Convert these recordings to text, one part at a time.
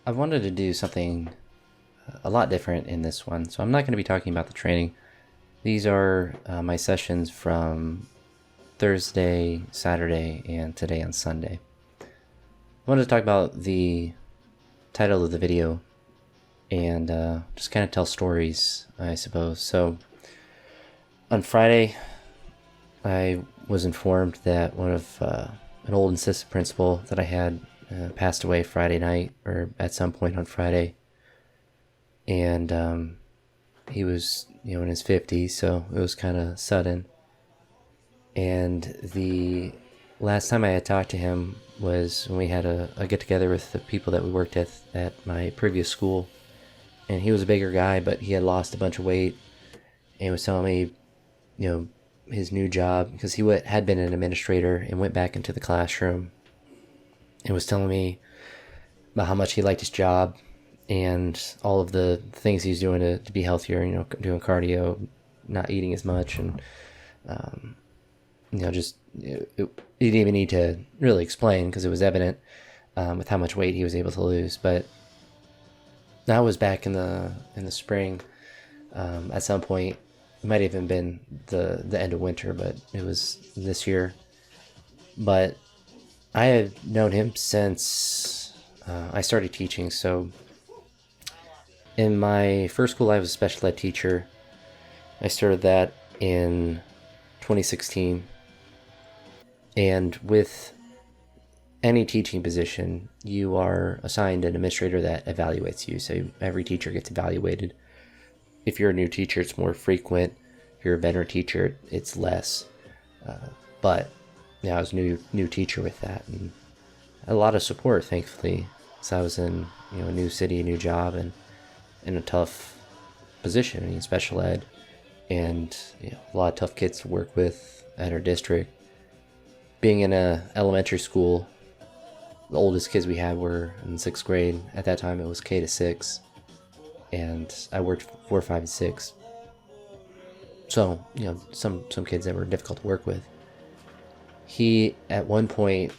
I wanted to do something a lot different in this one, so I'm not going to be talking about the training. These are my sessions from Thursday, Saturday, and today on Sunday. I wanted to talk about the title of the video and just kind of tell stories, I suppose. So on Friday, I was informed that one of an old assistant principal that I had passed away Friday night, or at some point on Friday, and he was in his 50s, so it was kind of sudden. And the last time I had talked to him was when we had a get together with the people that we worked at my previous school, and he was a bigger guy, but he had lost a bunch of weight, and was telling me, his new job, because he had been an administrator and went back into the classroom, and was telling me about how much he liked his job and all of the things he's doing to be healthier, doing cardio, not eating as much, and just he didn't even need to really explain because it was evident with how much weight he was able to lose. But that was back in the spring. At some point, it might have even been the end of winter, but it was this year. But I had known him since I started teaching. So in my first school, I was a special ed teacher. I started that in 2016. And with any teaching position, you are assigned an administrator that evaluates you. So every teacher gets evaluated. If you're a new teacher, it's more frequent. If you're a veteran teacher, it's less. But I was a new teacher with that, and a lot of support, thankfully. So I was in a new city, a new job, and in a tough position in special ed, and a lot of tough kids to work with at our district. Being in a elementary school, the oldest kids we had were in 6th grade. At that time, it was K to 6, and I worked 4, 5, and 6. So some kids that were difficult to work with. He, at one point,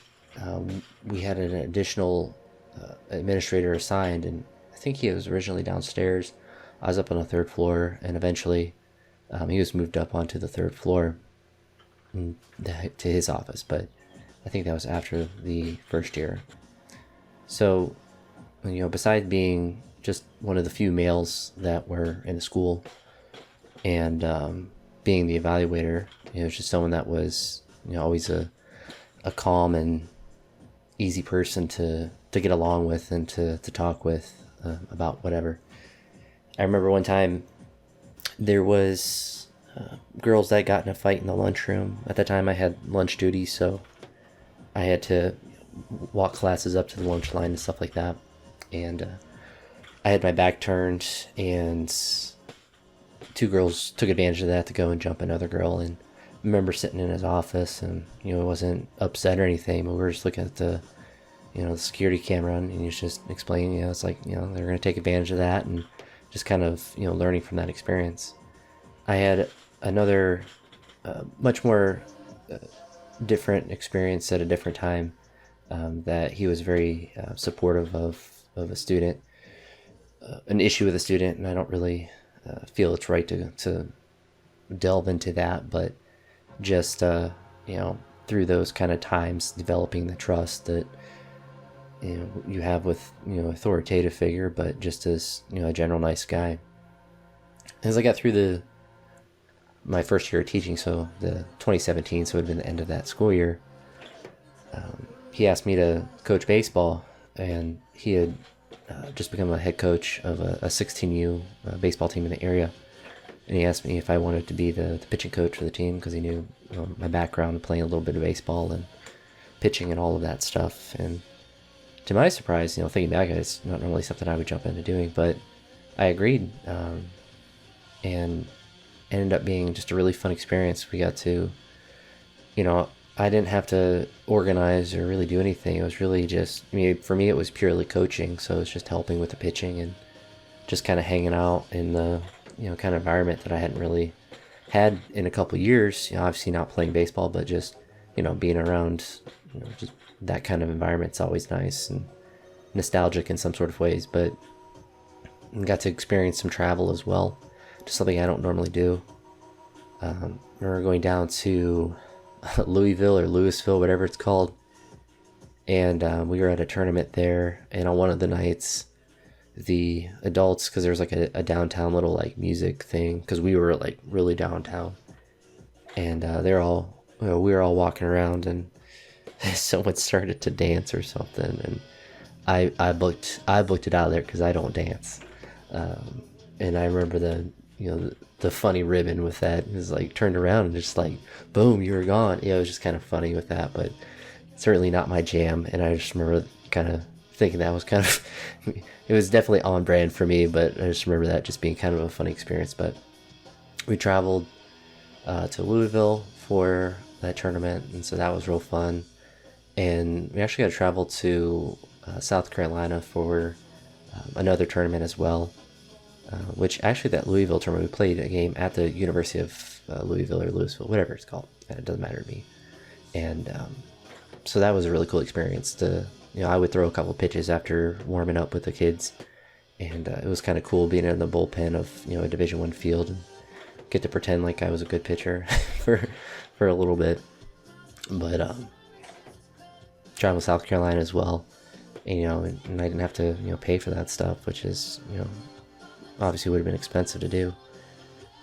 we had an additional administrator assigned, and I think he was originally downstairs. I was up on the 3rd floor, and eventually he was moved up onto the 3rd floor to his office, but I think that was after the first year. So, besides being just one of the few males that were in the school, and being the evaluator, it was just someone that was always a calm and easy person to get along with and to talk with about whatever. I remember one time there was girls that got in a fight in the lunchroom. At that time I had lunch duty, so I had to walk classes up to the lunch line and stuff like that. And I had my back turned, and 2 girls took advantage of that to go and jump another girl. And I remember sitting in his office, and wasn't upset or anything, but we were just looking at the the security camera, and he was just explaining, it's like, they're going to take advantage of that, and just kind of learning from that experience. I had another much more different experience at a different time, that he was very supportive of a student, an issue with a student, and I don't really feel it's right to delve into that, but just through those kind of times, developing the trust that you have with authoritative figure, but just as a general nice guy. As I got through my first year of teaching, so the 2017, so it would have been the end of that school year, he asked me to coach baseball, and he had just become a head coach of a 16U baseball team in the area. And he asked me if I wanted to be the pitching coach for the team, because he knew my background, playing a little bit of baseball and pitching and all of that stuff. And to my surprise, thinking back, it's not normally something I would jump into doing, but I agreed, and ended up being just a really fun experience. We got to, I didn't have to organize or really do anything. It was really just, for me, it was purely coaching. So it's just helping with the pitching and just kind of hanging out in the, kind of environment that I hadn't really had in a couple of years. Obviously not playing baseball, but just, being around, just that kind of environment's always nice. And nostalgic in some sort of ways, but got to experience some travel as well, just something I don't normally do. Remember going down to Louisville or Louisville, whatever it's called, and we were at a tournament there, and on one of the nights, the adults, because there was like a downtown little like music thing, because we were like really downtown, and we were all walking around, and someone started to dance or something, and I booked it out of there because I don't dance, and I remember the funny ribbon with that is like turned around and just like boom, you were gone. It was just kind of funny with that, but certainly not my jam. And I just remember kind of thinking that was kind of it was definitely on brand for me, but I just remember that just being kind of a funny experience. But we traveled to Louisville for that tournament, and so that was real fun. And we actually got to travel to South Carolina for another tournament as well, which actually that Louisville tournament, we played a game at the University of Louisville or Louisville, whatever it's called. It doesn't matter to me. And so that was a really cool experience. I would throw a couple pitches after warming up with the kids, and it was kind of cool being in the bullpen of a Division I field and get to pretend like I was a good pitcher for a little bit. But travel to South Carolina as well, and I didn't have to pay for that stuff, which is obviously would have been expensive to do.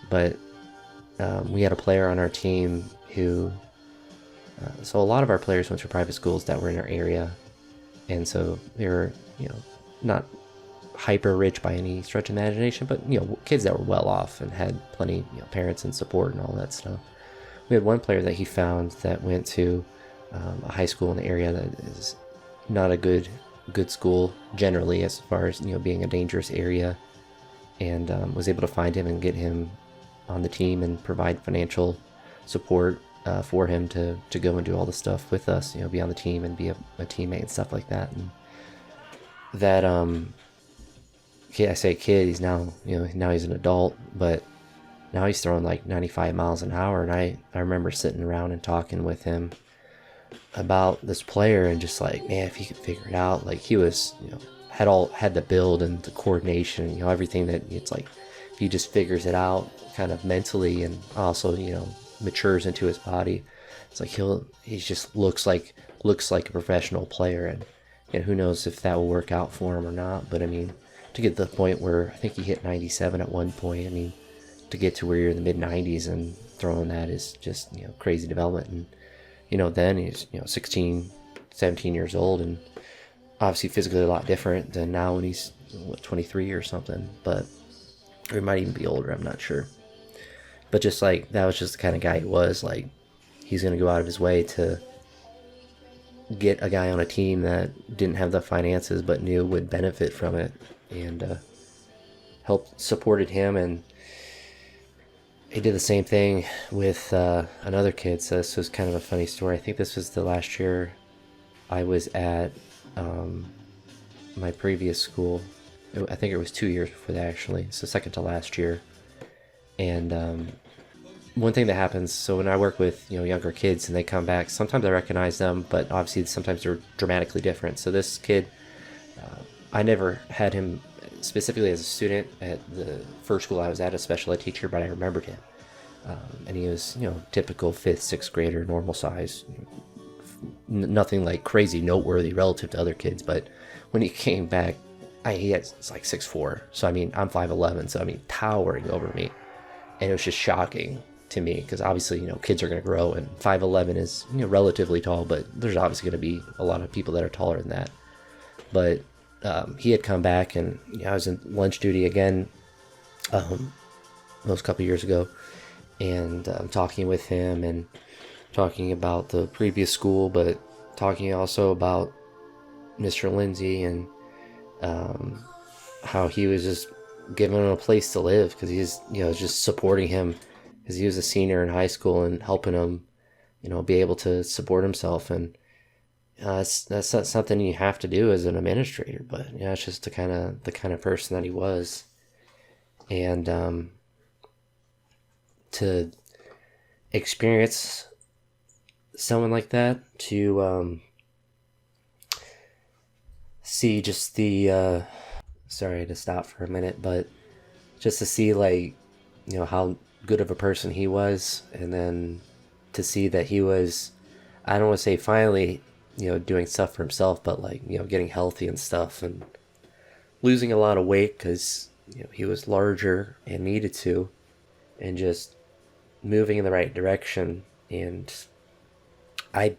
But we had a player on our team who so a lot of our players went to private schools that were in our area, and so they were not hyper rich by any stretch of imagination, but kids that were well off and had plenty parents and support and all that stuff. We had one player that he found that went to a high school in the area that is not a good school generally, as far as being a dangerous area, and was able to find him and get him on the team and provide financial support for him to go and do all the stuff with us, be on the team and be a teammate and stuff like that. And that kid, I say kid, he's now now he's an adult, but now he's throwing like 95 miles an hour. And I remember sitting around and talking with him about this player, and just like, man, if he could figure it out, like he was had the build and the coordination, everything that it's like, if he just figures it out kind of mentally and also matures into his body, it's like he just looks like a professional player. And who knows if that will work out for him or not. But I mean, to get to the point where I think he hit 97 at one point, I mean, to get to where you're in the mid 90s and throwing that is just crazy development. And then he's 16, 17 years old, and obviously physically a lot different than now when he's 23 or something, but or he might even be older, I'm not sure. But just like, that was just the kind of guy he was. Like, he's going to go out of his way to get a guy on a team that didn't have the finances but knew would benefit from it, and helped supported him. And he did the same thing with another kid. So this was kind of a funny story. I think this was the last year I was at my previous school. I think it was 2 years before that, actually. So second to last year. And one thing that happens, so when I work with younger kids and they come back, sometimes I recognize them, but obviously sometimes they're dramatically different. So this kid, I never had him specifically as a student at the first school I was at, a special ed teacher, but I remembered him. And he was typical 5th, 6th grader, normal size, nothing like crazy noteworthy relative to other kids. But when he came back, it's like 6'4", so I mean, I'm 5'11", so I mean, towering over me. And it was just shocking to me, because obviously kids are going to grow, and 5'11" is relatively tall, but there's obviously going to be a lot of people that are taller than that. But he had come back, and I was in lunch duty again those couple years ago, and talking with him and talking about the previous school, but talking also about Mr. Lindsay, and how he was just giving him a place to live, because he's just supporting him, because he was a senior in high school, and helping him be able to support himself. And that's not something you have to do as an administrator, but it's just the kind of person that he was. And to experience someone like that, to see just the sorry to stop for a minute, but just to see like, how good of a person he was, and then to see that he was, I don't want to say finally, doing stuff for himself, but like, getting healthy and stuff, and losing a lot of weight because he was larger and needed to, and just moving in the right direction. And I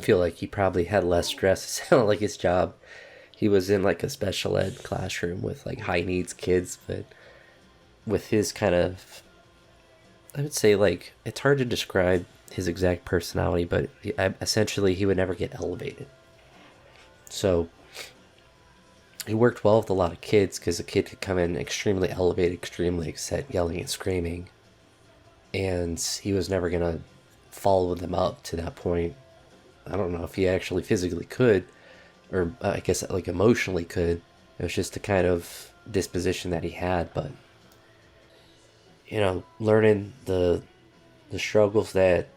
feel like he probably had less stress. It sounded like his job, he was in like a special ed classroom with like high needs kids, but with his kind of, I would say, like, it's hard to describe his exact personality, but essentially he would never get elevated. So he worked well with a lot of kids because a kid could come in extremely elevated, extremely upset, yelling and screaming, and he was never going to follow them up to that point. I don't know if he actually physically could, or I guess like emotionally could. It was just the kind of disposition that he had. But learning the struggles that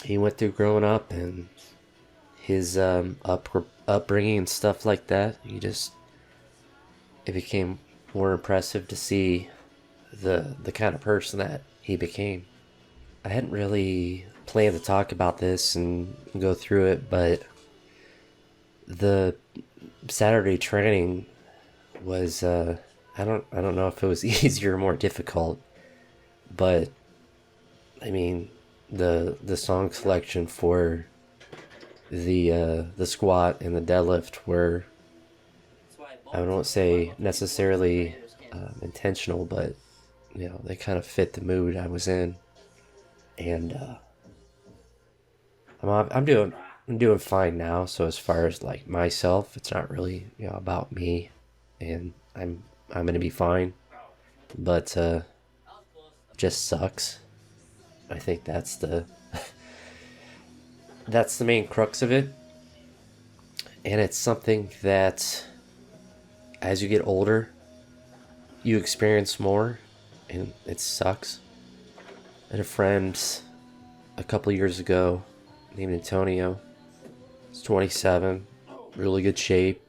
he went through growing up, and his upbringing and stuff like that, it became more impressive to see the kind of person that he became. I hadn't really planned to talk about this and go through it, but the Saturday training was I don't know if it was easier or more difficult, but I mean the song selection for the squat and the deadlift were, I don't say necessarily intentional, but they kind of fit the mood I was in, and I'm doing fine now. So as far as like myself, it's not really about me, and I'm gonna be fine. But just sucks. I think that's the main crux of it, and it's something that as you get older, you experience more, and it sucks. I had a friend a couple years ago named Antonio. He's 27, really good shape,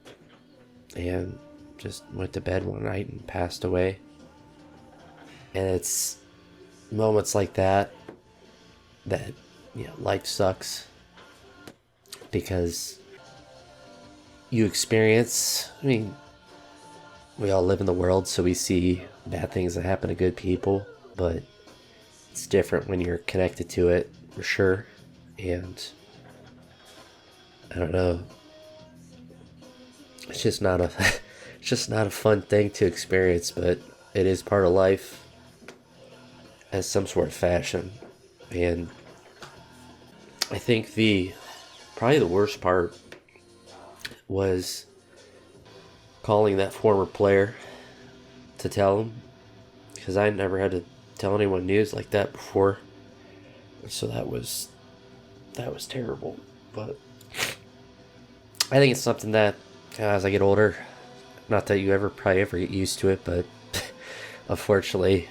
and just went to bed one night and passed away. And it's moments like that life sucks, because you experience, I mean, we all live in the world, so we see bad things that happen to good people, but it's different when you're connected to it, for sure. And I don't know, it's just not a it's just not a fun thing to experience, but it is part of life as some sort of fashion. And I think probably the worst part was calling that former player to tell him, because I never had to tell anyone news like that before. So that was terrible. But I think it's something that, as I get older, not that you probably ever get used to it, but unfortunately,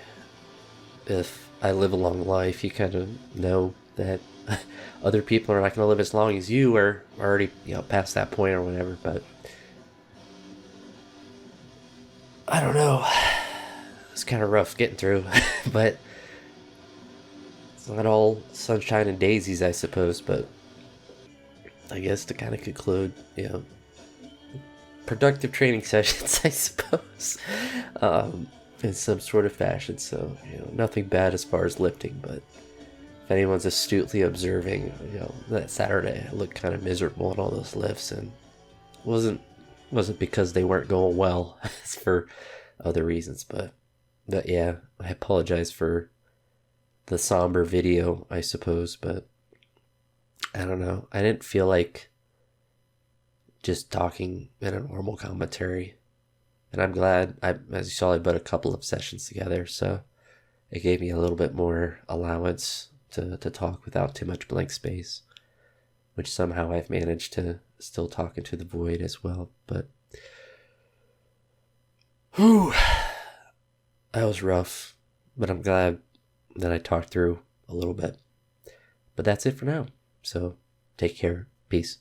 if I live a long life, you kind of know that other people are not going to live as long as you, or already past that point or whatever. But I don't know, it's kind of rough getting through. But it's not all sunshine and daisies, I suppose. But I guess to kind of conclude, productive training sessions, I suppose, in some sort of fashion. So nothing bad as far as lifting, but if anyone's astutely observing, that Saturday I looked kind of miserable in all those lifts, and wasn't because they weren't going well. It's for other reasons. But yeah, I apologize for the somber video, I suppose, but I don't know, I didn't feel like just talking in a normal commentary. And I'm glad, as you saw, I put a couple of sessions together, so it gave me a little bit more allowance to talk without too much blank space, which somehow I've managed to still talk into the void as well. But whew, that was rough, but I'm glad that I talked through a little bit. But that's it for now, so take care. Peace.